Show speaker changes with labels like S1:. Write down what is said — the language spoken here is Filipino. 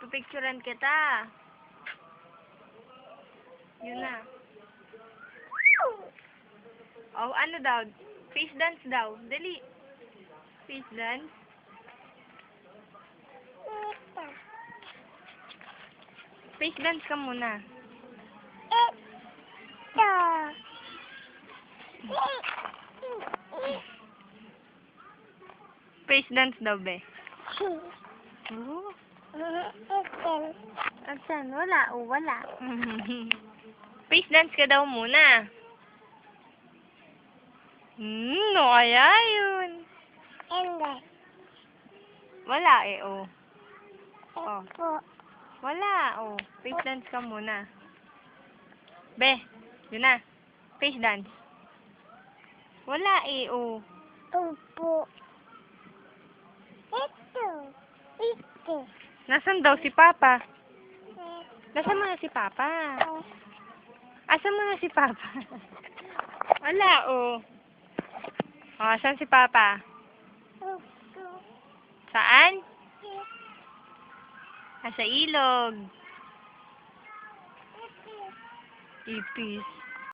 S1: Pipicturean kita. Yun na. Oh, ano daw? Face dance daw. Dali. Face dance. Face dance ka muna. Face dance daw, be. Oh. Asan? Wala. Oh, wala. Face dance ka daw muna. No, kaya yun. Wala eh, oh. Oh. Wala, oh. Face dance ka muna. Be, yun na. Face dance. Wala eh, oh. Nasaan daw si Papa? Nasaan mo na si Papa? Asan mo na si Papa? Wala, oh. Oh, asan si Papa? Saan? Sa ilog. Ipis.